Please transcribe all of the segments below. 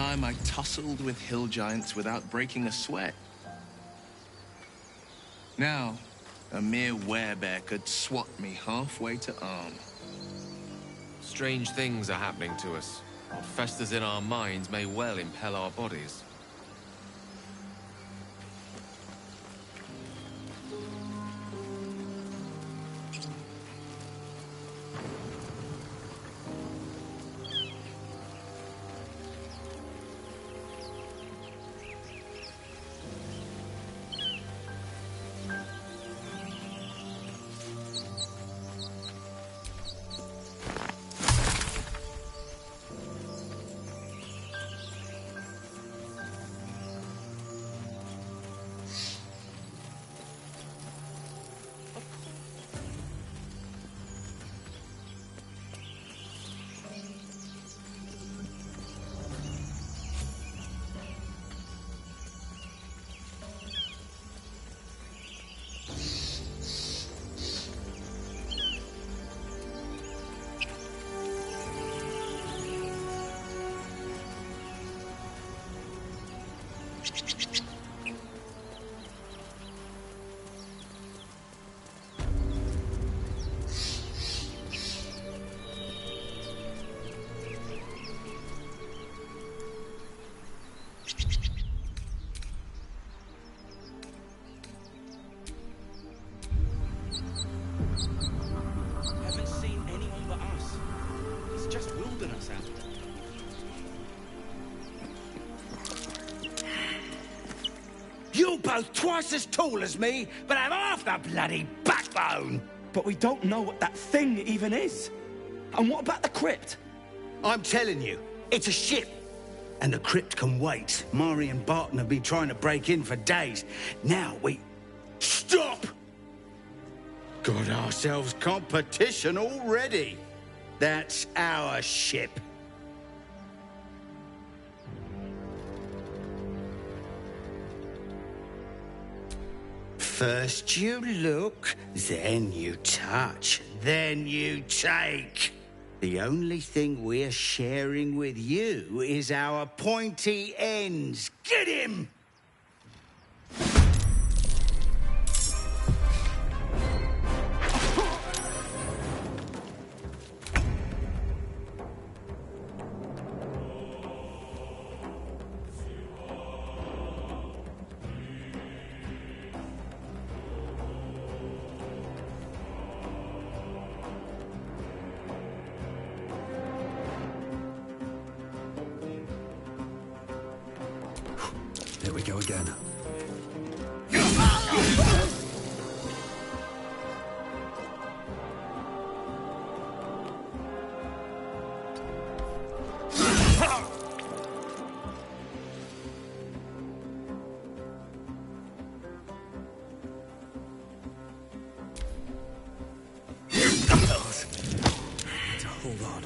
time I tussled with hill giants without breaking a sweat. Now, a mere werebear could swat me halfway to arm. Strange things are happening to us. What festers in our minds may well impel our bodies. You're both twice as tall as me, but have half the bloody backbone! But we don't know what that thing even is. And what about the crypt? I'm telling you, it's a ship. And the crypt can wait. Mari and Barton have been trying to break in for days. Now we... Stop! Got ourselves competition already. That's our ship. First you look, then you touch, then you take. The only thing we're sharing with you is our pointy ends. Get him! Here we go again. Hold on.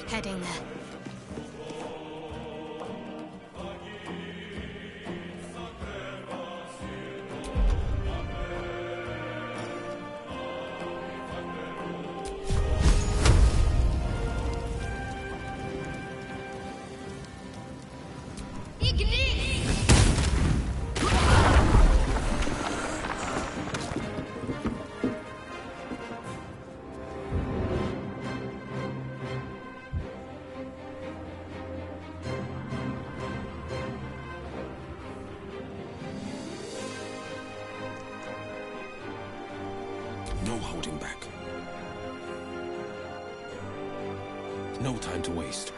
Heading there. No holding back. No time to waste.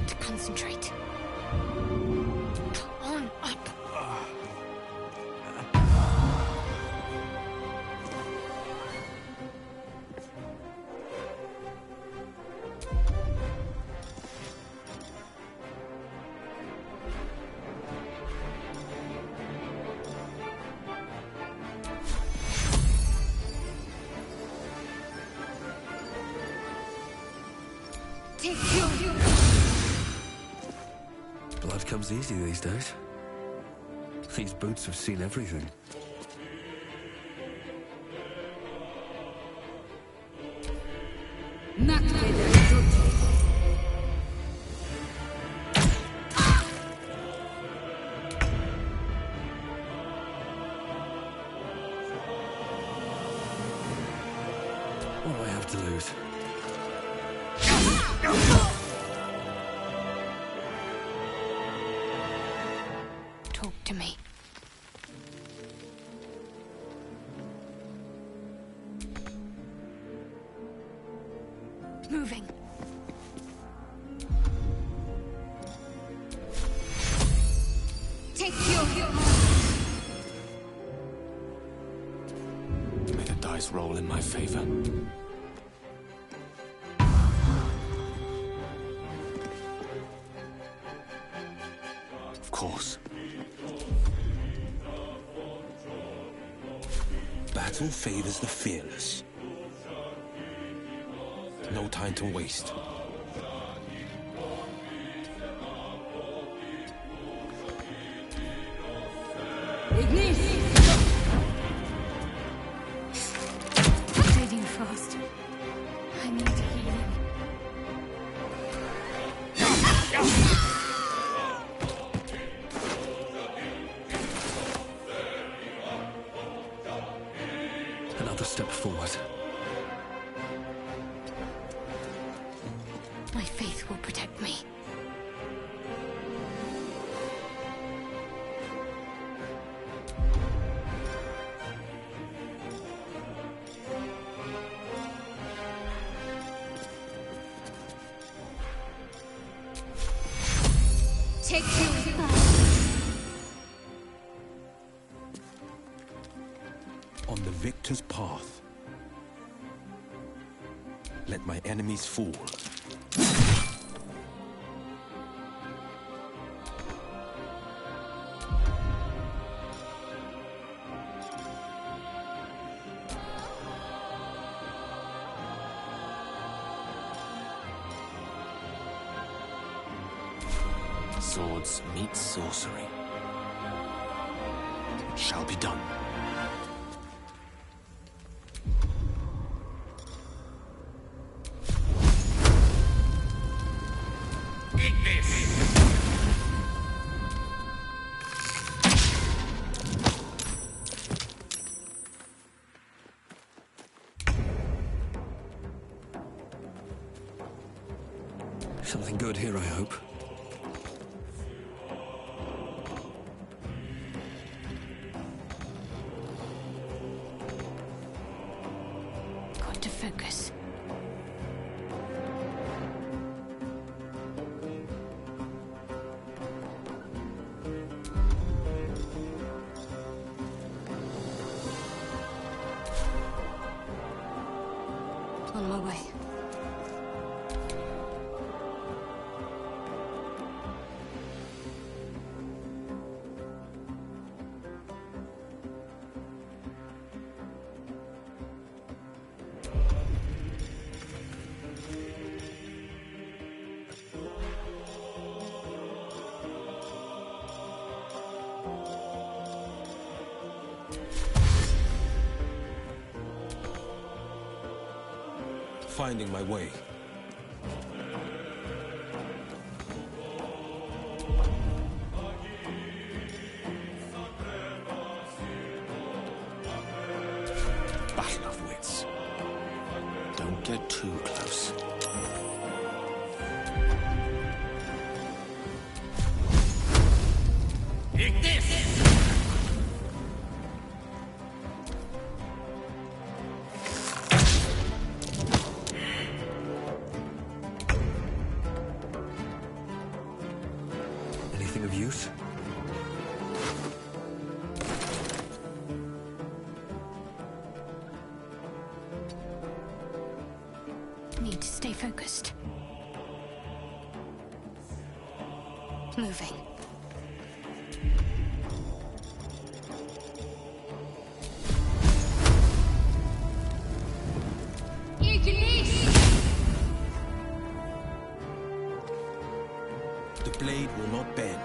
to concentrate. Come on, up. Blood comes easy these days. These boots have seen everything. What do I have to lose? Talk to me. Moving. Take your May the dice roll in my favor. Of course. Battle favors the fearless. No time to waste. bleeding fast. I need healing. Another step forward. My faith will protect me. Take you. On the victor's path, let my enemies fall. Swords meet sorcery. It shall be done. Something good here, I hope. Got to focus. On my way. Finding my way. Battle of wits. Don't get too close. Anything of use? Need to stay focused. Moving. The blade will not bend.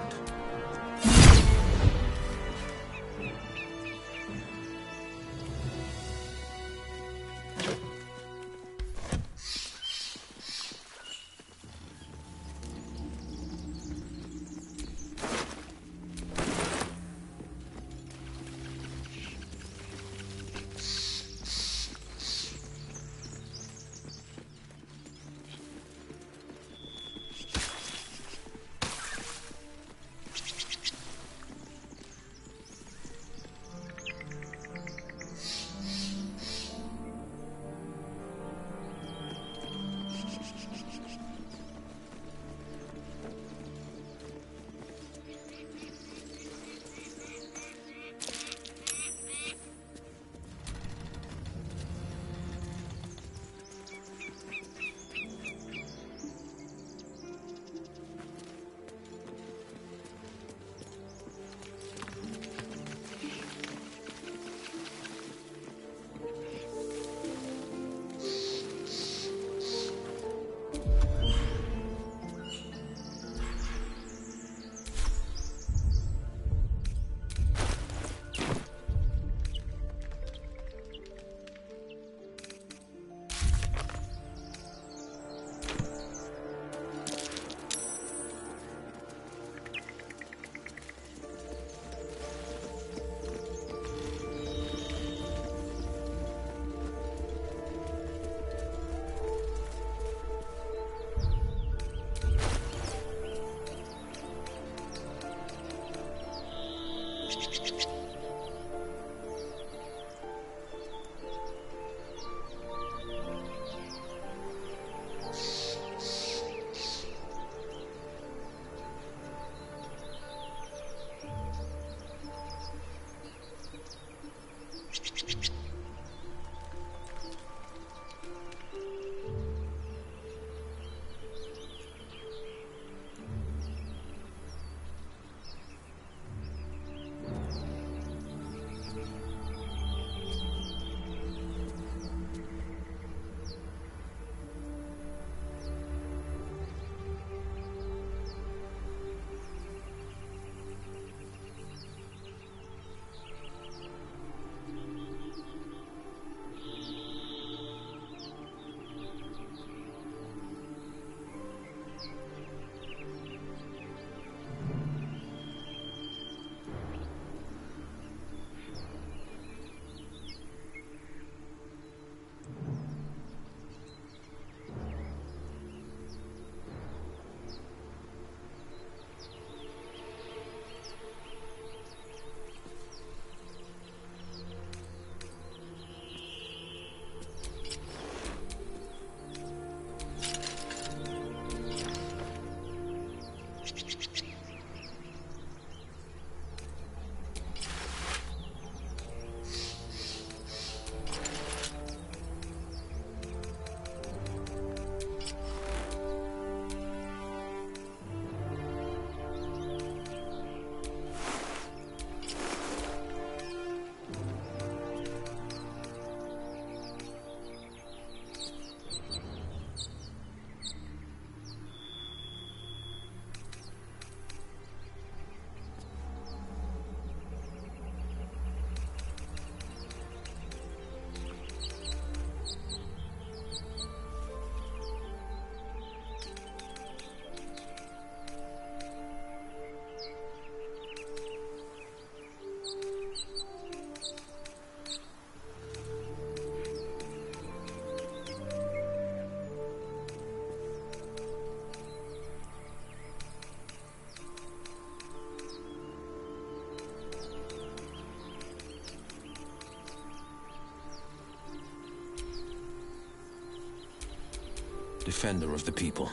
Defender of the people.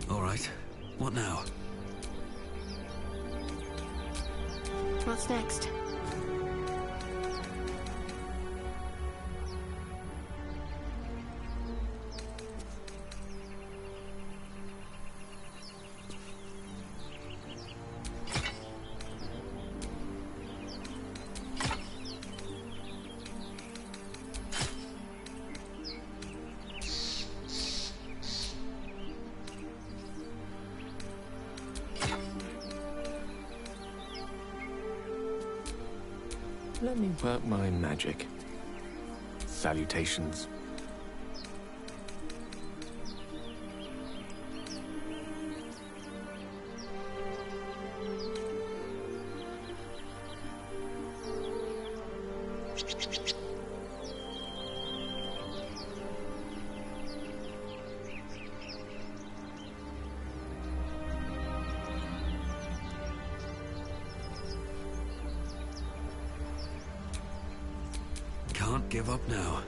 All right. What now? What's next? Let me work my magic. Salutations. Can't give up now.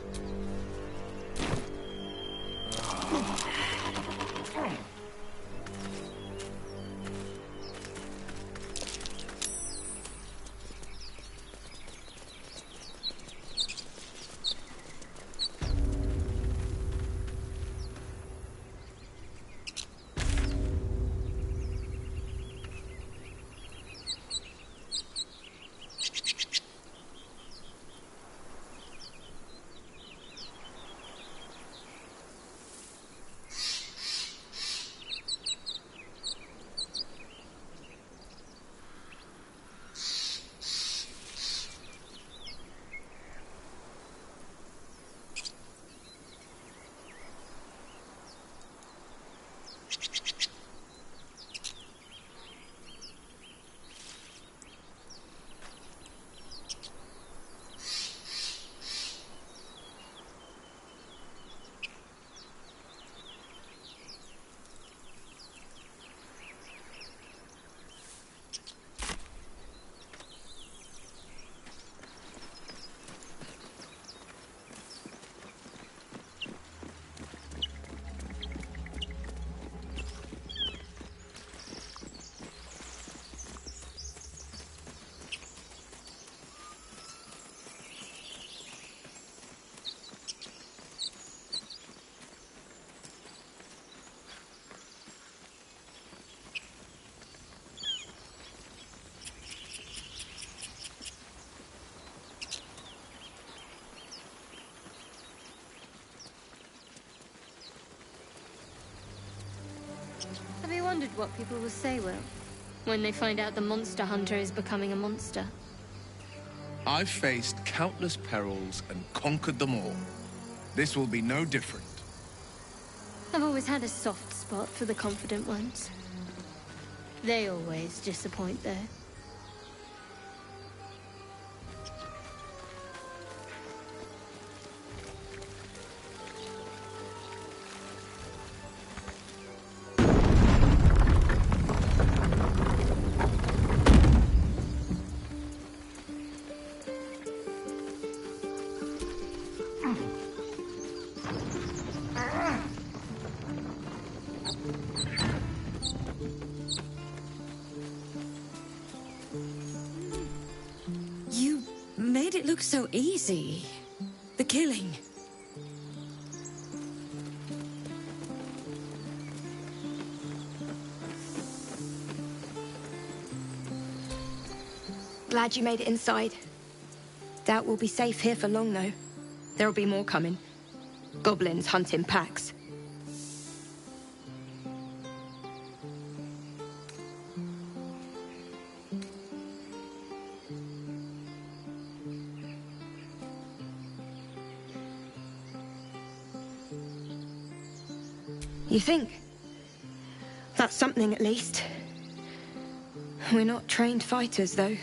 Have you wondered what people will say, Will, when they find out the monster hunter is becoming a monster? I've faced countless perils and conquered them all. This will be no different. I've always had a soft spot for the confident ones. They always disappoint, though. You made it look so easy. The killing. Glad you made it inside. Doubt we'll be safe here for long, though. There'll be more coming. Goblins hunting packs. You think? That's something, at least. We're not trained fighters, though.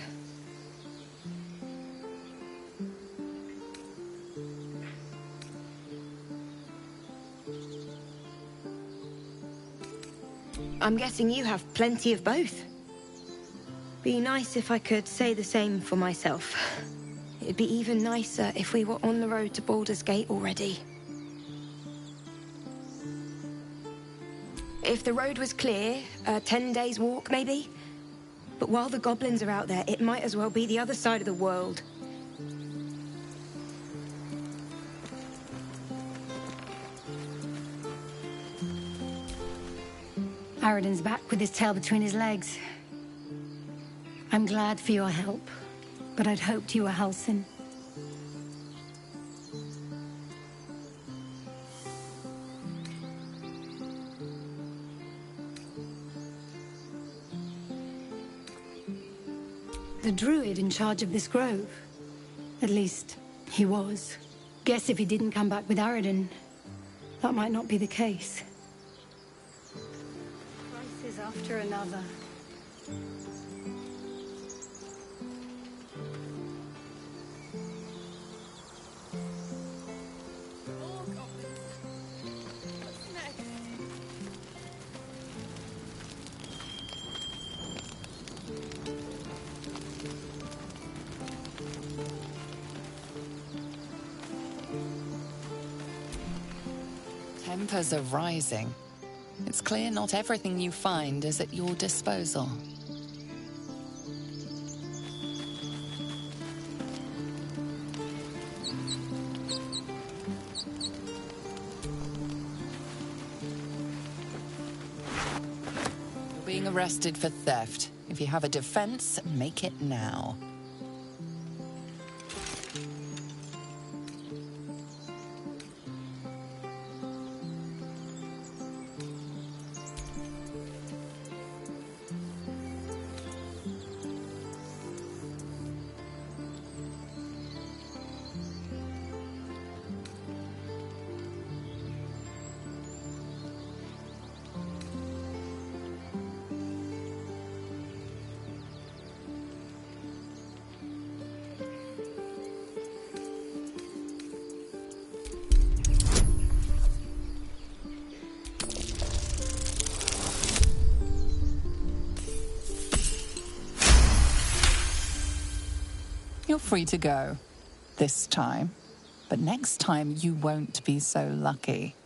I'm guessing you have plenty of both. Be nice if I could say the same for myself. It'd be even nicer if we were on the road to Baldur's Gate already. If the road was clear, a 10 days walk, maybe? But while the goblins are out there, it might as well be the other side of the world. Aradin's back with his tail between his legs. I'm glad for your help, but I'd hoped you were Halsin. The druid in charge of this grove. At least, he was. Guess if he didn't come back with Aradin, that might not be the case. Crisis after another. Tempers are rising. It's clear not everything you find is at your disposal. You're being arrested for theft. If you have a defense, make it now. You're free to go. This time. But next time you won't be so lucky.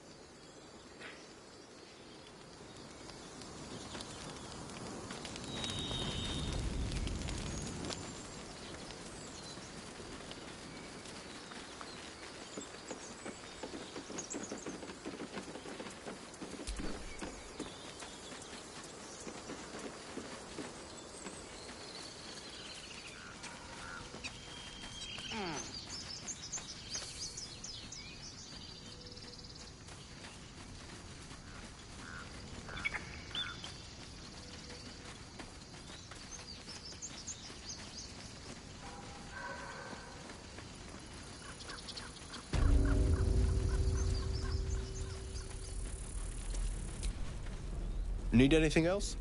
Need anything else?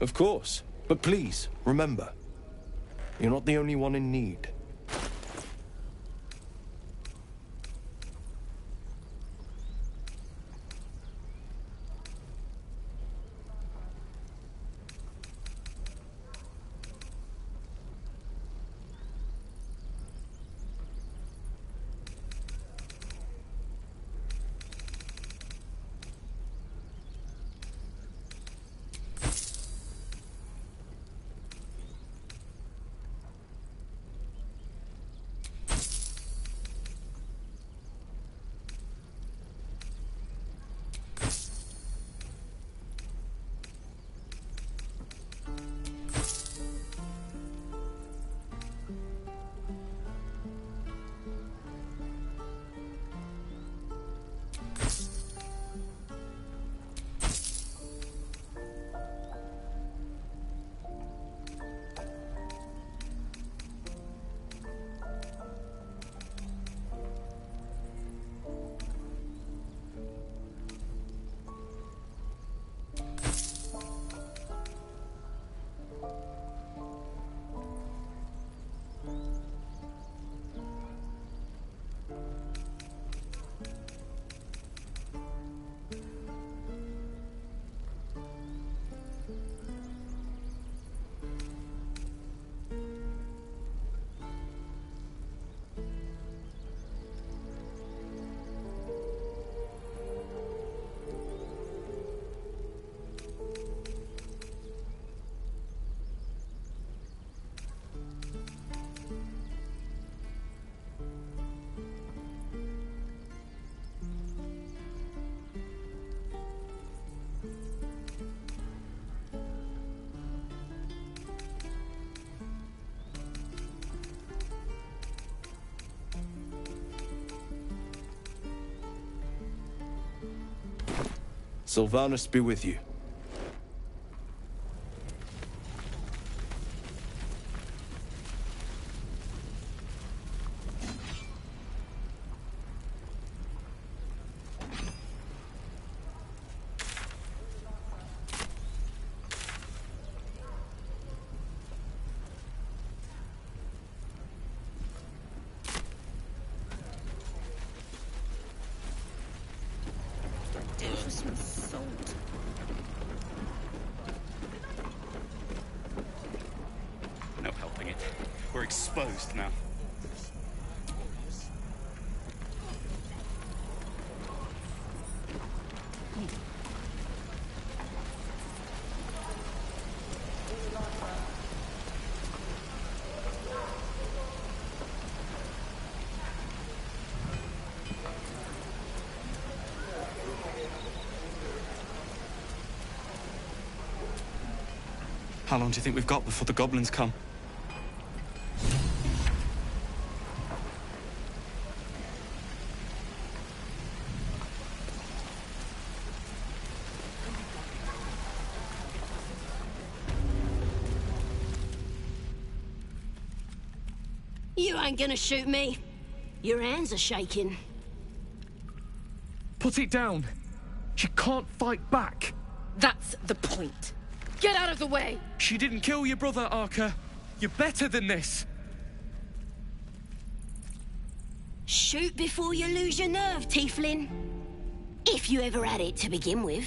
Of course. But please, remember, you're not the only one in need. Sylvanus be with you. No helping it. We're exposed now. How long do you think we've got before the goblins come? You ain't gonna shoot me. Your hands are shaking. Put it down. She can't fight back. That's the point. Get out of the way! She didn't kill your brother, Arca. You're better than this. Shoot before you lose your nerve, Tiefling. If you ever had it to begin with.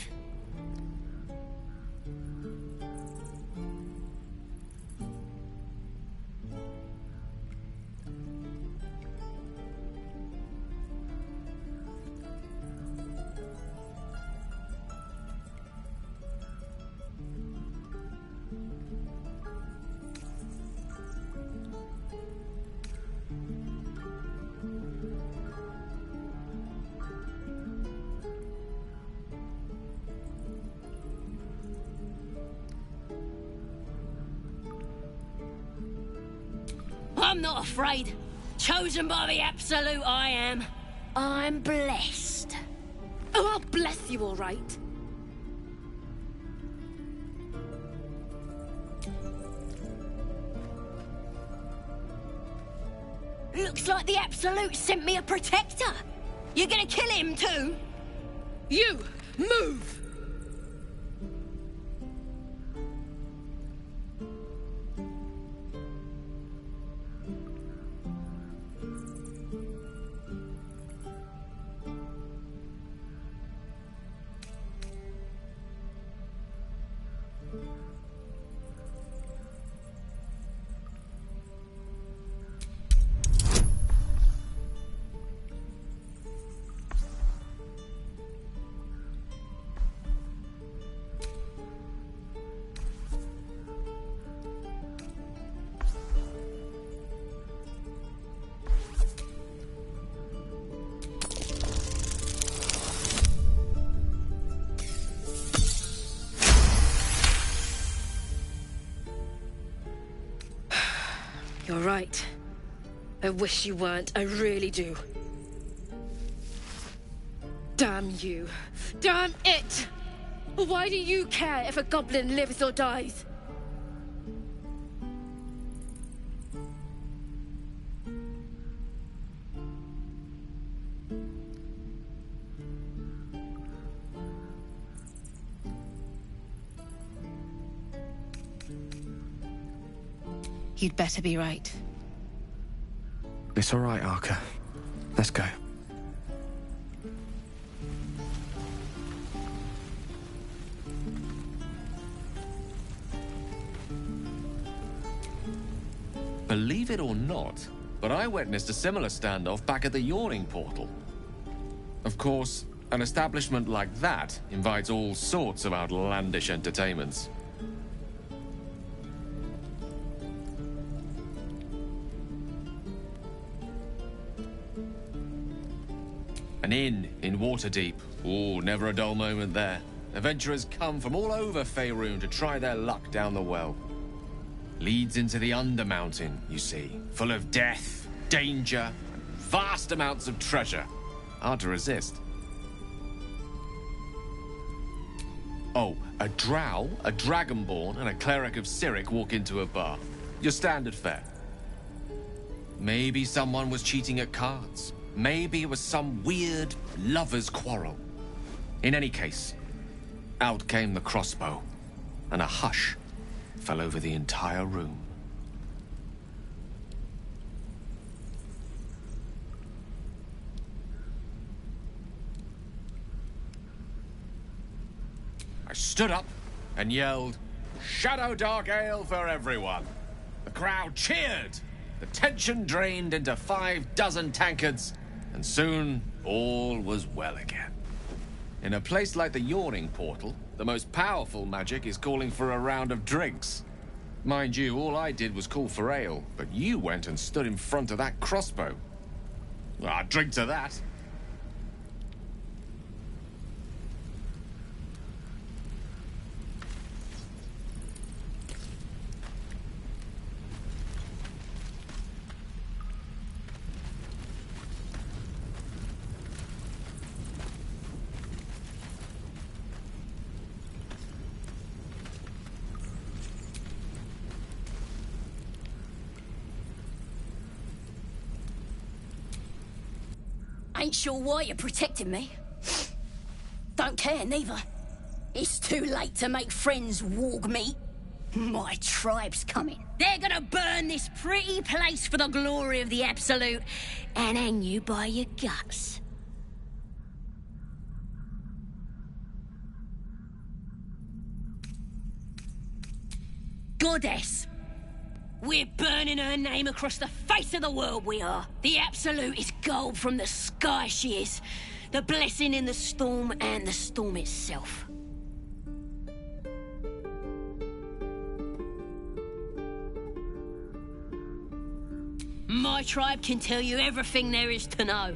I'm not afraid. Chosen by the Absolute, I am. I'm blessed. Oh, I'll bless you, all right. Looks like the Absolute sent me a protector. You're gonna kill him too? You, move! You're right. I wish you weren't. I really do. Damn you. Damn it! Why do you care if a goblin lives or dies? You'd better be right. It's all right, Arca. Let's go. Believe it or not, but I witnessed a similar standoff back at the Yawning Portal. Of course, an establishment like that invites all sorts of outlandish entertainments. An inn in Waterdeep. Ooh, never a dull moment there. Adventurers come from all over Faerun to try their luck down the well. Leads into the Undermountain, you see. Full of death, danger, and vast amounts of treasure. Hard to resist. Oh, a drow, a dragonborn, and a cleric of Cyric walk into a bar. Your standard fare. Maybe someone was cheating at cards. Maybe it was some weird lover's quarrel. In any case, out came the crossbow, and a hush fell over the entire room. I stood up and yelled, "Shadow Dark Ale for everyone!" The crowd cheered. The tension drained into 6 tankards, and soon all was well again. In a place like the Yawning Portal, the most powerful magic is calling for a round of drinks. Mind you, all I did was call for ale, but you went and stood in front of that crossbow. Well, I'd drink to that. Ain't sure why you're protecting me. Don't care, neither. It's too late to make friends, warg meat. My tribe's coming. They're gonna burn this pretty place for the glory of the Absolute and hang you by your guts. Goddess. We're burning her name across the face of the world, we are. The Absolute is gold from the sky, she is. The blessing in the storm and the storm itself. My tribe can tell you everything there is to know.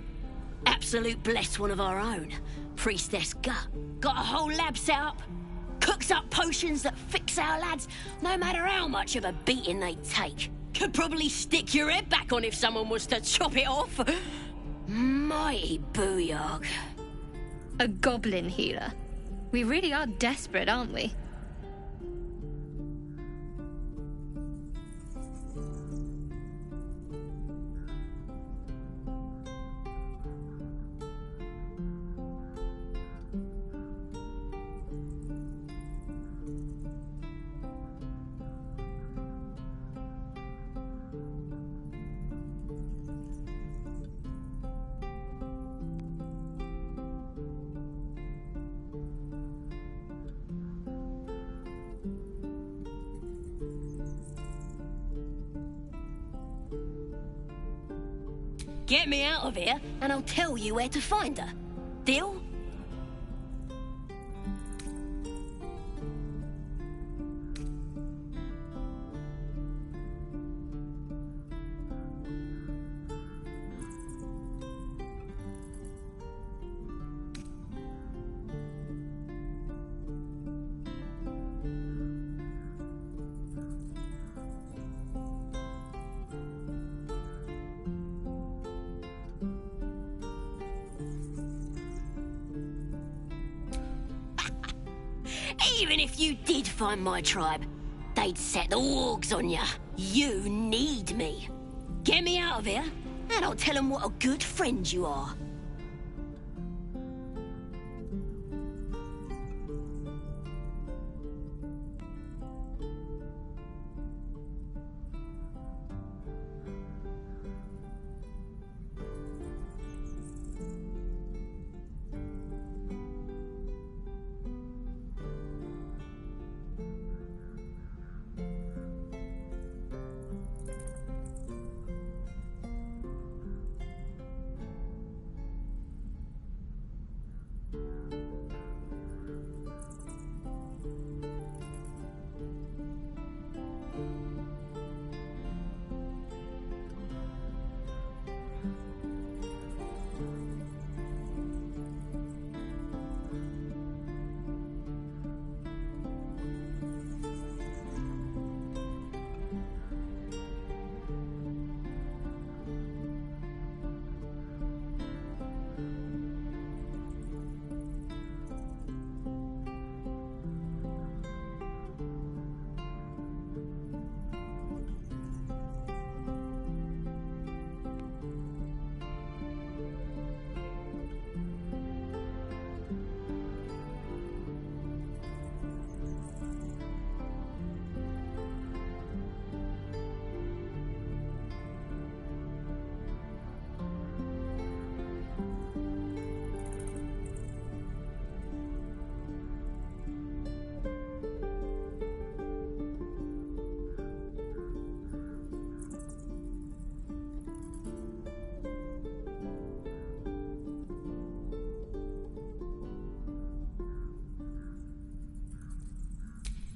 Absolute bless one of our own. Priestess Gut. Got a whole lab set up. Cooks up potions that fix our lads, no matter how much of a beating they take. Could probably stick your head back on if someone was to chop it off. Mighty booyog. A goblin healer. We really are desperate, aren't we? Get me out of here, and I'll tell you where to find her. Deal? Even if you did find my tribe, they'd set the wargs on you. You need me. Get me out of here, and I'll tell them what a good friend you are.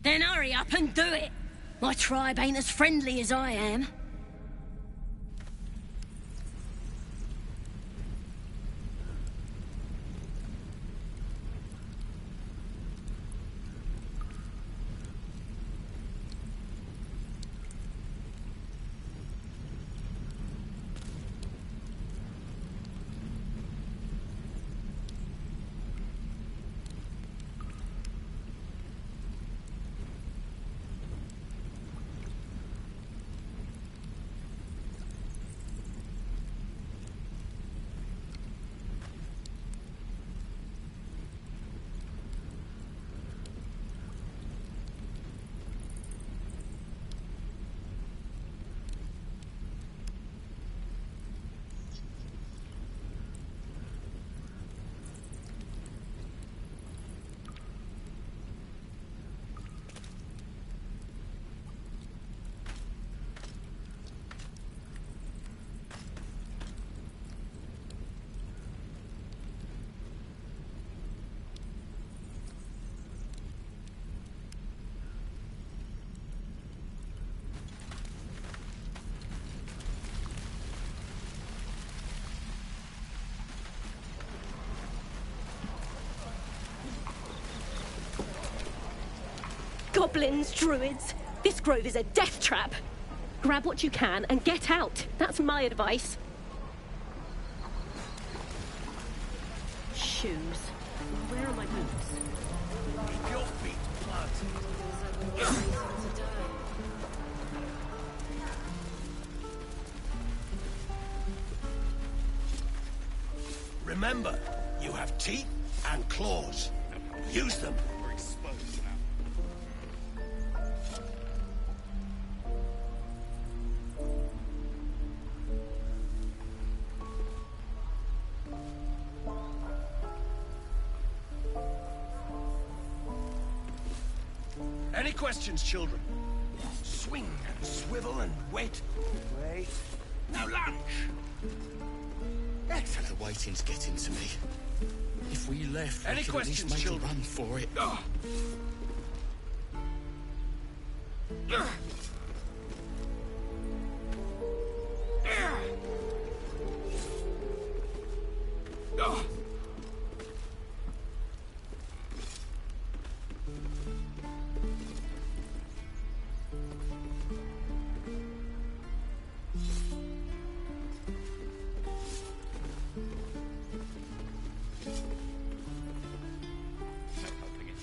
Then hurry up and do it. My tribe ain't as friendly as I am. Goblins, druids. This grove is a death trap. Grab what you can and get out. That's my advice. Shoes. Where are my boots? Keep your feet planted. Remember, you have teeth and claws. Use them. We're exposed now. Any questions, children? Swing and swivel and wait. Wait. Now lunge! The waiting's getting to me. If we left, Any we could at least questions, make children? a run for it. No helping it.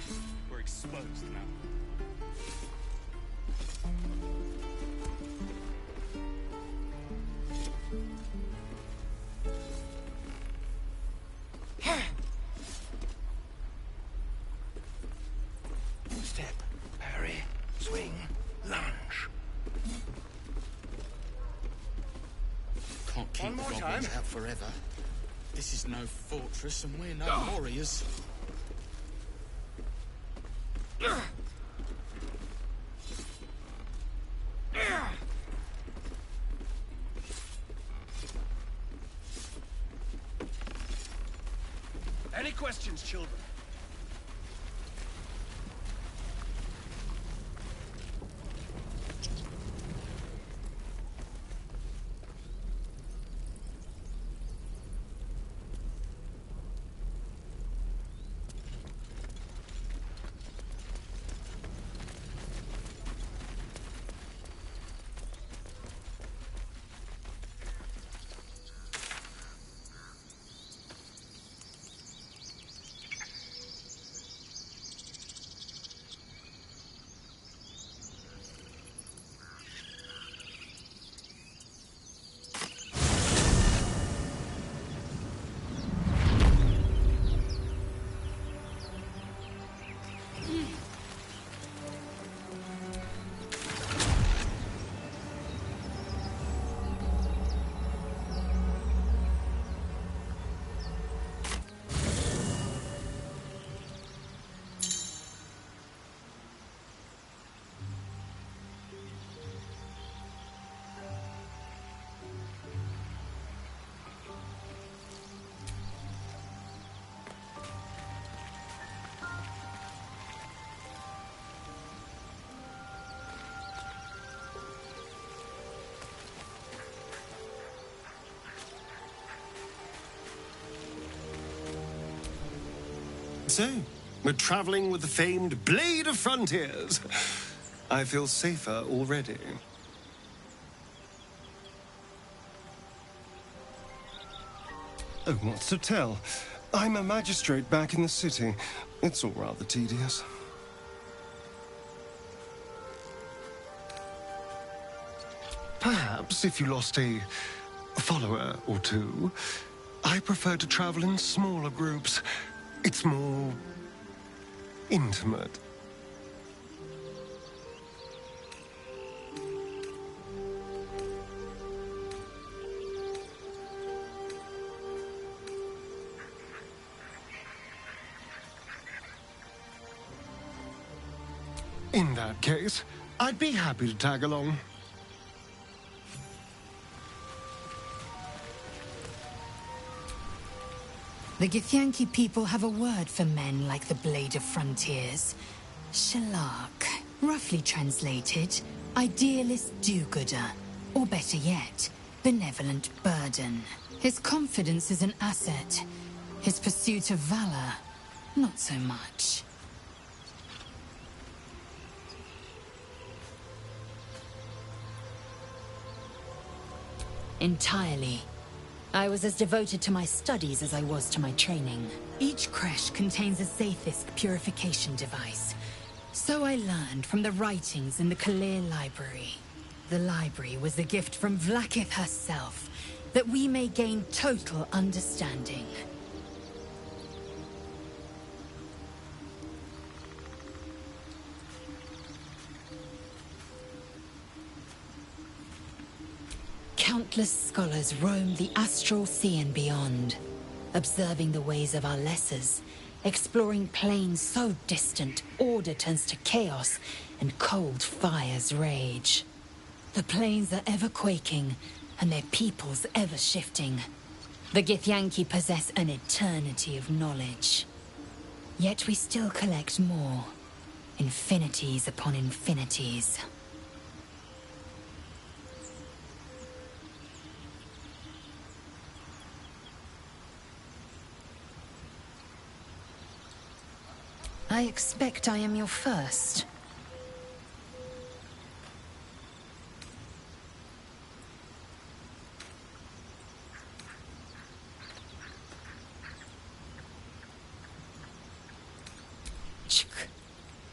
We're exposed now. Step, parry, swing, lunge. Can't keep One the more goblins time. out forever. This is no fortress, and we're no warriors. Any questions, children? So, we're traveling with the famed Blade of Frontiers. I feel safer already. Oh, what's to tell? I'm a magistrate back in the city. It's all rather tedious. Perhaps if you lost a follower or two, I prefer to travel in smaller groups. It's more intimate. In that case, I'd be happy to tag along. The Githyanki people have a word for men like the Blade of Frontiers. Shalak. Roughly translated, idealist do-gooder. Or better yet, benevolent burden. His confidence is an asset. His pursuit of valor, not so much. Entirely. I was as devoted to my studies as I was to my training. Each creche contains a Zaithisk purification device. So I learned from the writings in the Kalir library. The library was a gift from Vlaakith herself, that we may gain total understanding. Countless scholars roam the astral sea and beyond, observing the ways of our lessers, exploring planes so distant order turns to chaos and cold fires rage. The planes are ever quaking, and their peoples ever shifting. The Githyanki possess an eternity of knowledge. Yet we still collect more, infinities upon infinities. I expect I am your first.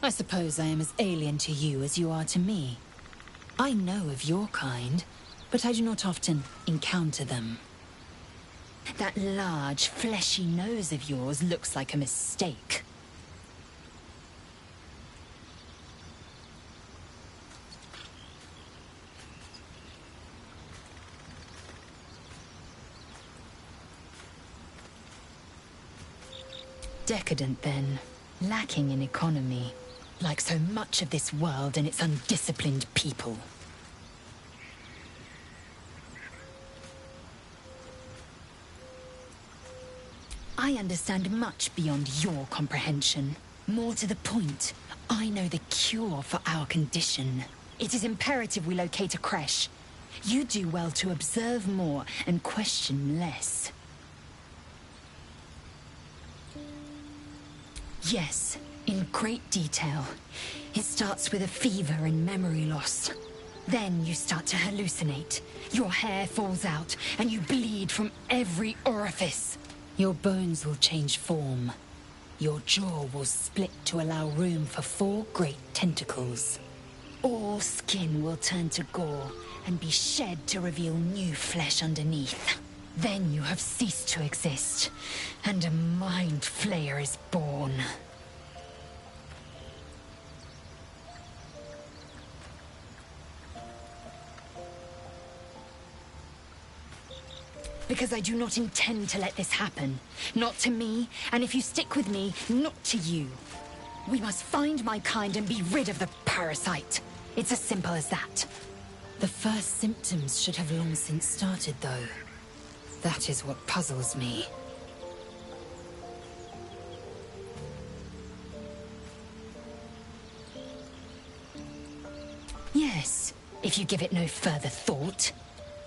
I suppose I am as alien to you as you are to me. I know of your kind, but I do not often encounter them. That large, fleshy nose of yours looks like a mistake. Decadent, then. Lacking in economy. Like so much of this world and its undisciplined people. I understand much beyond your comprehension. More to the point, I know the cure for our condition. It is imperative we locate a creche. You do well to observe more and question less. Yes, in great detail. It starts with a fever and memory loss. Then you start to hallucinate. Your hair falls out, and you bleed from every orifice. Your bones will change form. Your jaw will split to allow room for 4 great tentacles. All skin will turn to gore and be shed to reveal new flesh underneath. Then you have ceased to exist, and a mind flayer is born. Because I do not intend to let this happen. Not to me, and if you stick with me, not to you. We must find my kind and be rid of the parasite. It's as simple as that. The first symptoms should have long since started, though. That is what puzzles me. Yes, if you give it no further thought.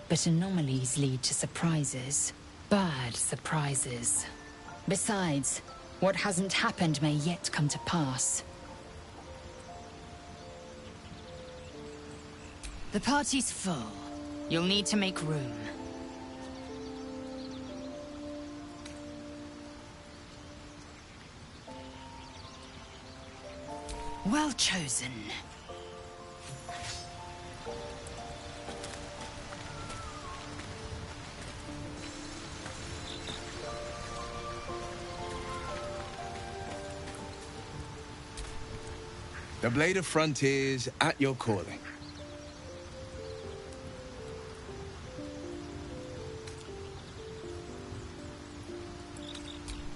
But anomalies lead to surprises. Bad surprises. Besides, What hasn't happened may yet come to pass. The party's full. You'll need to make room. Well chosen. The Blade of Frontiers at your calling.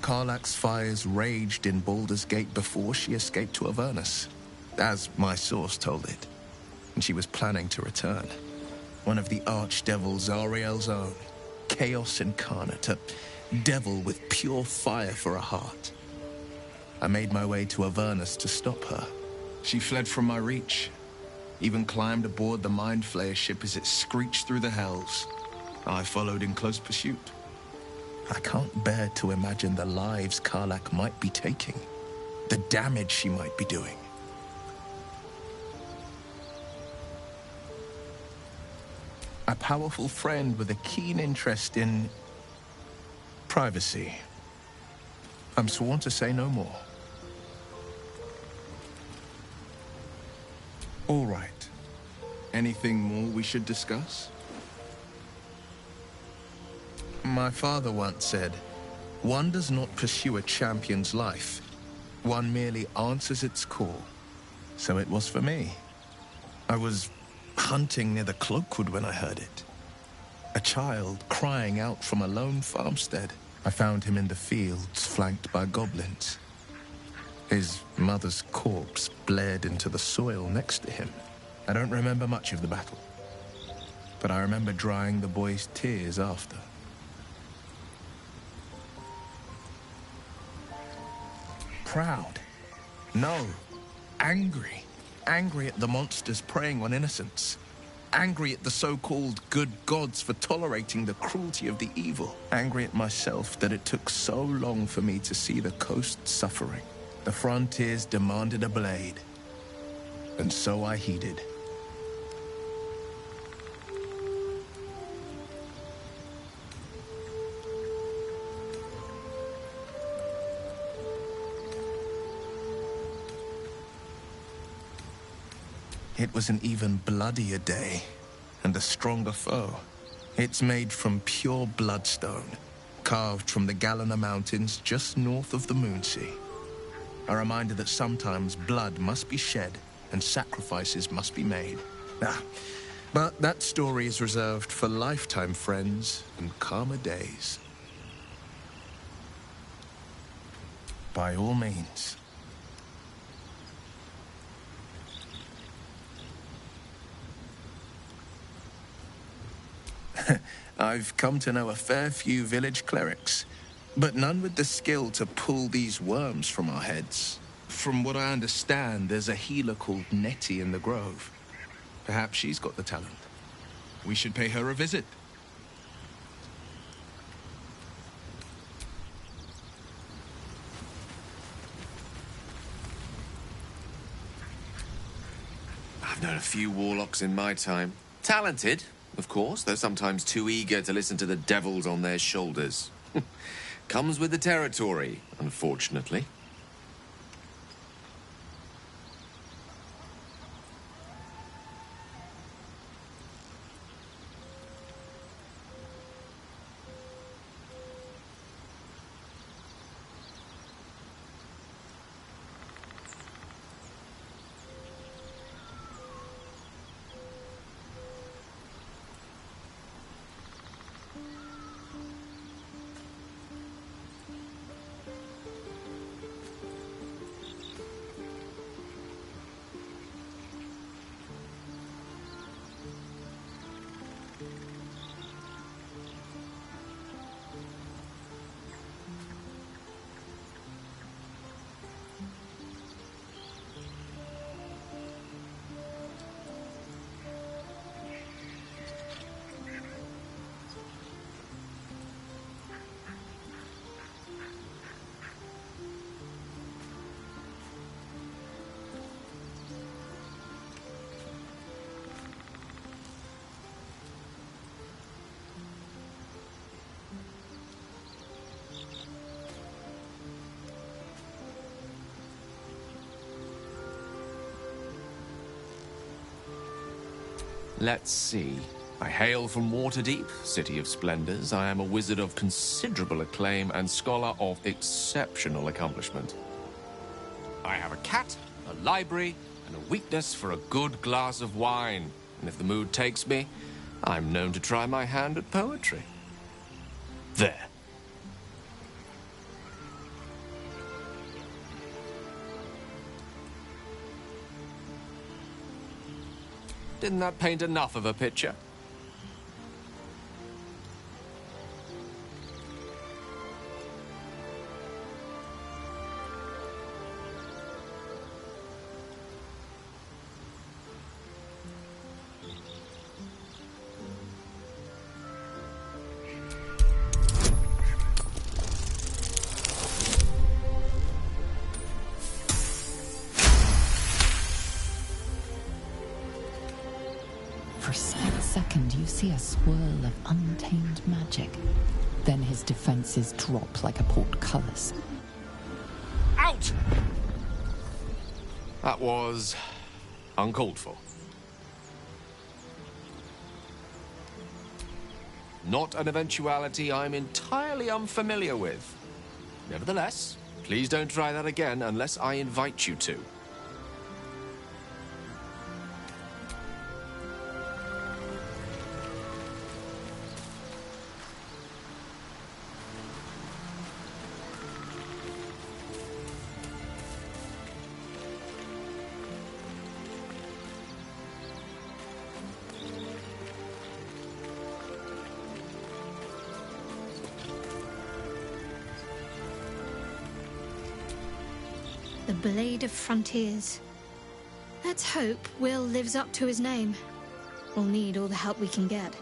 Karlach's fires raged in Baldur's Gate before she escaped to Avernus, as my source told it. And she was planning to return. One of the archdevil Zariel's own, chaos incarnate, a devil with pure fire for a heart. I made my way to Avernus to stop her. She fled from my reach, even climbed aboard the Mind Flayer ship as it screeched through the hells. I followed in close pursuit. I can't bear to imagine the lives Karlach might be taking, the damage she might be doing. A powerful friend with a keen interest in privacy. I'm sworn to say no more. All right. Anything more we should discuss? My father once said, one does not pursue a champion's life. One merely answers its call. So it was for me. I was hunting near the Cloakwood when I heard it. A child crying out from a lone farmstead. I found him in the fields, flanked by goblins. His mother's corpse bled into the soil next to him. I don't remember much of the battle, but I remember drying the boy's tears after. Proud? No. Angry. Angry at the monsters preying on innocents. Angry at the so-called good gods for tolerating the cruelty of the evil. Angry at myself that it took so long for me to see the coast suffering. The frontiers demanded a blade, and so I heeded. It was an even bloodier day, and a stronger foe. It's made from pure bloodstone, carved from the Galena Mountains just north of the Moonsea. A reminder that sometimes blood must be shed and sacrifices must be made. But that story is reserved for lifetime friends and calmer days. By all means. I've come to know a fair few village clerics, but none with the skill to pull these worms from our heads. From what I understand, there's a healer called Nettie in the Grove. Perhaps she's got the talent. We should pay her a visit. I've known a few warlocks in my time. Talented, of course, though sometimes too eager to listen to the devils on their shoulders. Comes with the territory, unfortunately. Let's see. I hail from Waterdeep, city of splendors. I am a wizard of considerable acclaim and scholar of exceptional accomplishment. I have a cat, a library, and a weakness for a good glass of wine. And if the mood takes me, I'm known to try my hand at poetry. There. Didn't that paint enough of a picture? For a split second, you see a swirl of untamed magic. Then his defenses drop like a portcullis. Out! That was uncalled for. Not an eventuality I'm entirely unfamiliar with. Nevertheless, please don't try that again unless I invite you to. The Blade of Frontiers. Let's hope Will lives up to his name. We'll need all the help we can get.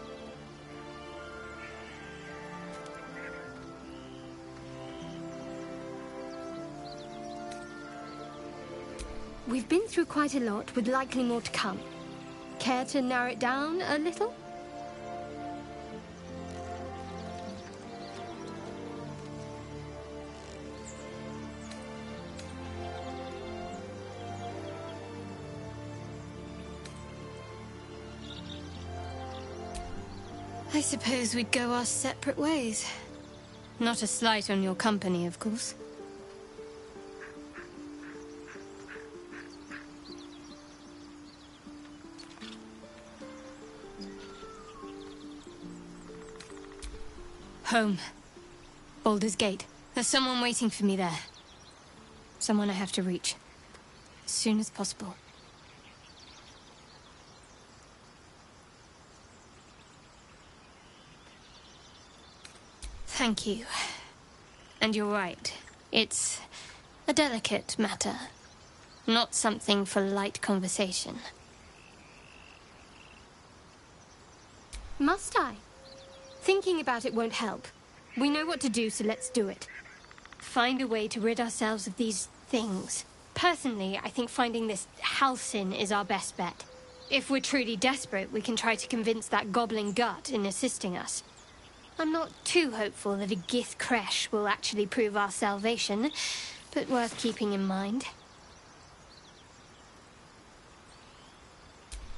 We've been through quite a lot, with likely more to come. Care to narrow it down a little? I suppose we'd go our separate ways. Not a slight on your company, of course. Home. Baldur's Gate. There's someone waiting for me there. Someone I have to reach. As soon as possible. Thank you. And you're right. It's a delicate matter. Not something for light conversation. Must I? Thinking about it won't help. We know what to do, so let's do it. Find a way to rid ourselves of these things. Personally, I think finding this Halcyon is our best bet. If we're truly desperate, we can try to convince that goblin gut in assisting us. I'm not too hopeful that a Gith Kresh will actually prove our salvation, but worth keeping in mind.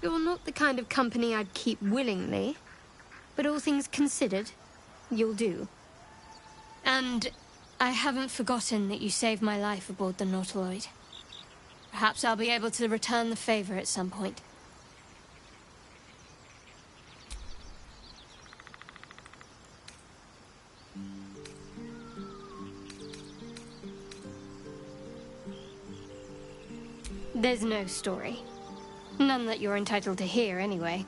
You're not the kind of company I'd keep willingly, but all things considered, you'll do. And I haven't forgotten that you saved my life aboard the Nautiloid. Perhaps I'll be able to return the favor at some point. There's no story. None that you're entitled to hear, anyway.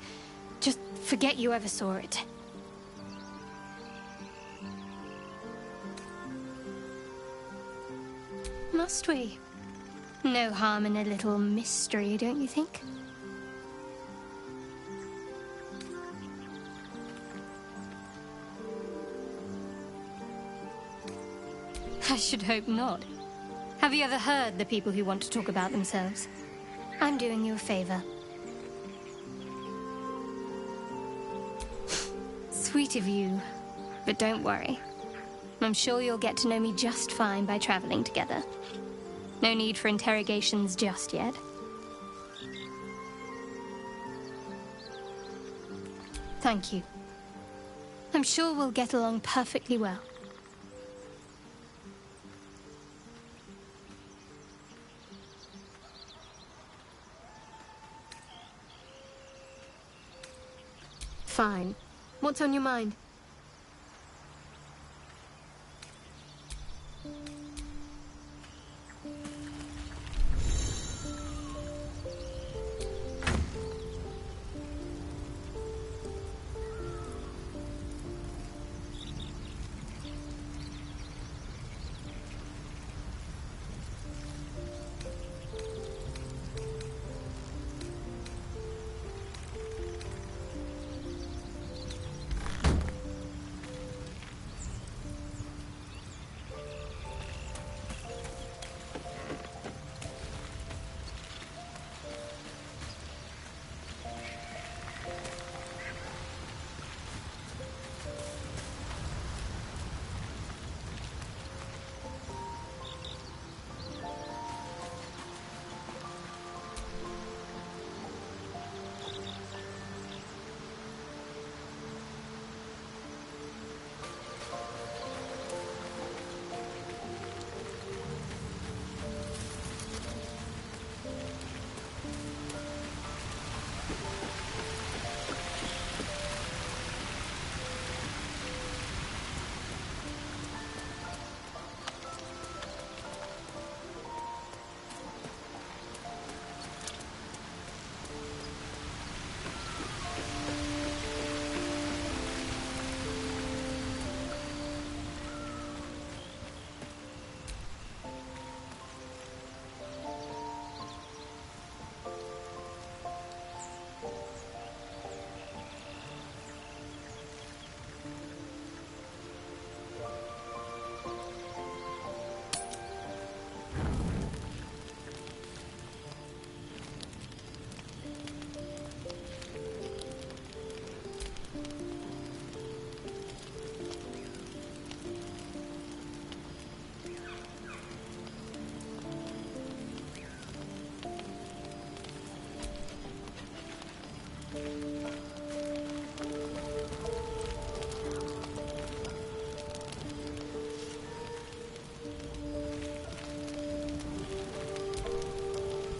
Just forget you ever saw it. Must we? No harm in a little mystery, don't you think? I should hope not. Have you ever heard the people who want to talk about themselves? I'm doing you a favor. Sweet of you, but don't worry. I'm sure you'll get to know me just fine by traveling together. No need for interrogations just yet. Thank you. I'm sure we'll get along perfectly well. Fine. What's on your mind?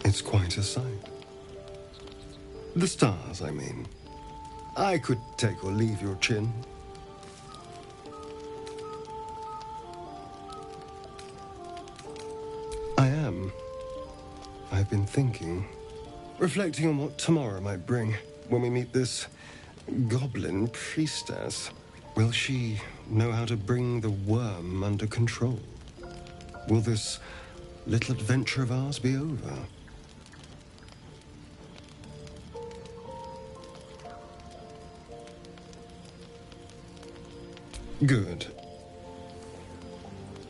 It's quite a sight. The stars, I mean. I could take or leave your chin. I am. I've been thinking, reflecting on what tomorrow might bring when we meet this goblin priestess. Will she know how to bring the worm under control? Will this little adventure of ours be over? Good.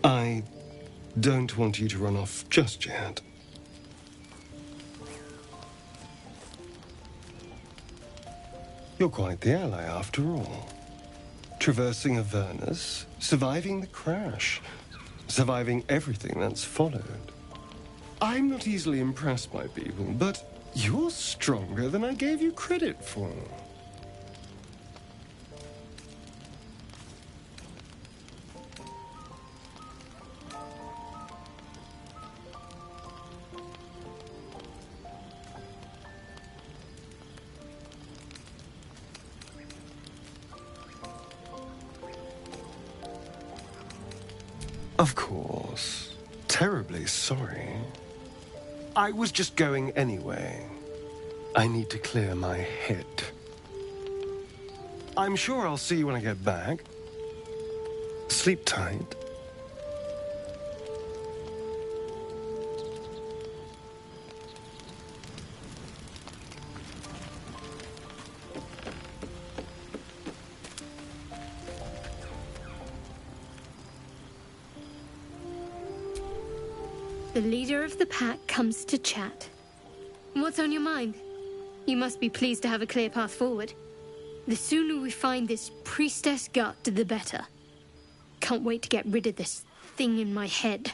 I don't want you to run off just yet. You're quite the ally, after all. Traversing Avernus, surviving the crash, surviving everything that's followed. I'm not easily impressed by people, but you're stronger than I gave you credit for. Of course. Terribly sorry. I was just going anyway. I need to clear my head. I'm sure I'll see you when I get back. Sleep tight. The leader of the pack comes to chat. What's on your mind? You must be pleased to have a clear path forward. The sooner we find this priestess gut, the better. Can't wait to get rid of this thing in my head.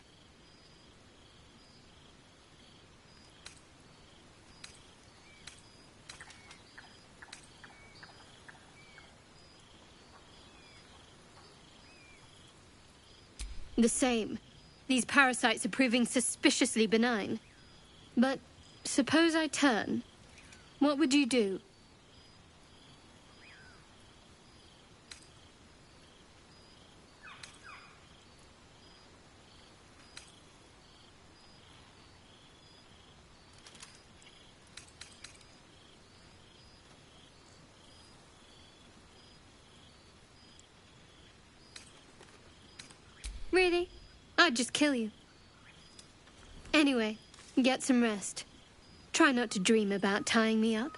The same. These parasites are proving suspiciously benign. But suppose I turn. What would you do? Really? I'd just kill you. Anyway, get some rest. Try not to dream about tying me up.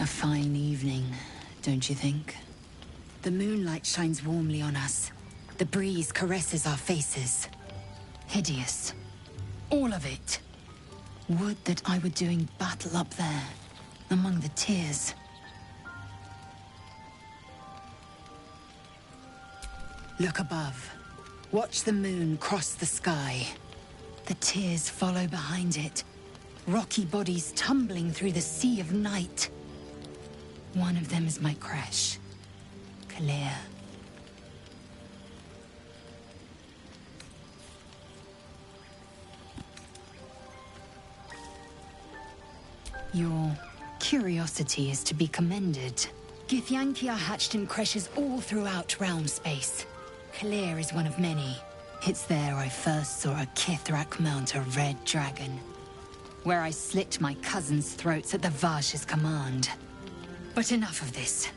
A fine evening, don't you think? The moonlight shines warmly on us. The breeze caresses our faces. Hideous. All of it. Would that I were doing battle up there, among the tears. Look above. Watch the moon cross the sky. The tears follow behind it. Rocky bodies tumbling through the sea of night. One of them is my crash. Clear. Your curiosity is to be commended. Githyanki are hatched in creches all throughout realm space. Clear is one of many. It's there I first saw a Kithrak mount a red dragon. Where I slit my cousins' throats at the Vash's command. But enough of this.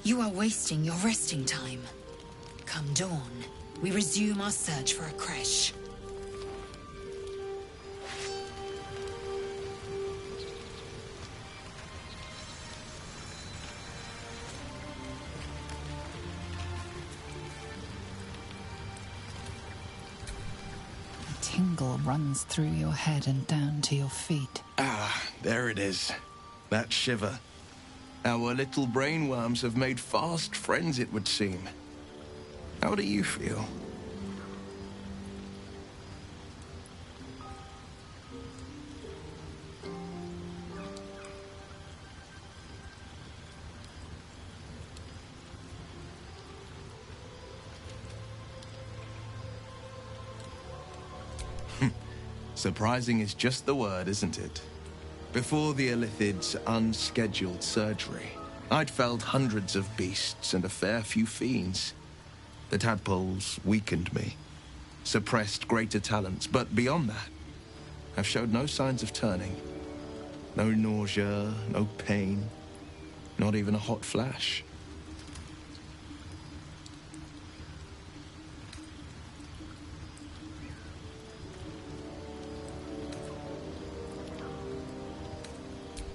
You are wasting your resting time. Come dawn, we resume our search for a creche. Tingle runs through your head and down to your feet. Ah, there it is. That shiver. Our little brainworms have made fast friends, it would seem. How do you feel? Surprising is just the word, isn't it? Before the Illithid's unscheduled surgery, I'd felled hundreds of beasts and a fair few fiends. The tadpoles weakened me, suppressed greater talents, but beyond that, I've showed no signs of turning. No nausea, no pain, not even a hot flash.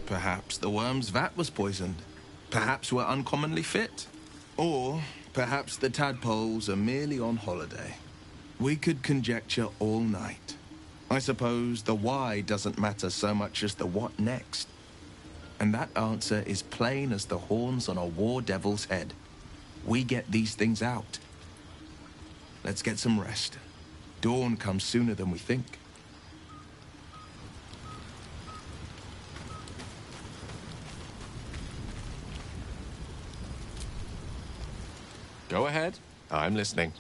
Perhaps the worm's vat was poisoned. Perhaps we're uncommonly fit. Or perhaps the tadpoles are merely on holiday. We could conjecture all night. I suppose the why doesn't matter so much as the what next. And that answer is plain as the horns on a war devil's head. We get these things out. Let's get some rest. Dawn comes sooner than we think. Go ahead. I'm listening.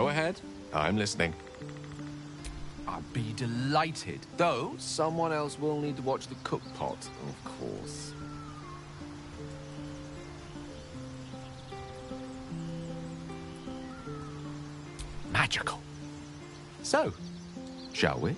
Go ahead. I'm listening. I'd be delighted, though. Someone else will need to watch the cook pot, of course. Magical. So, shall we?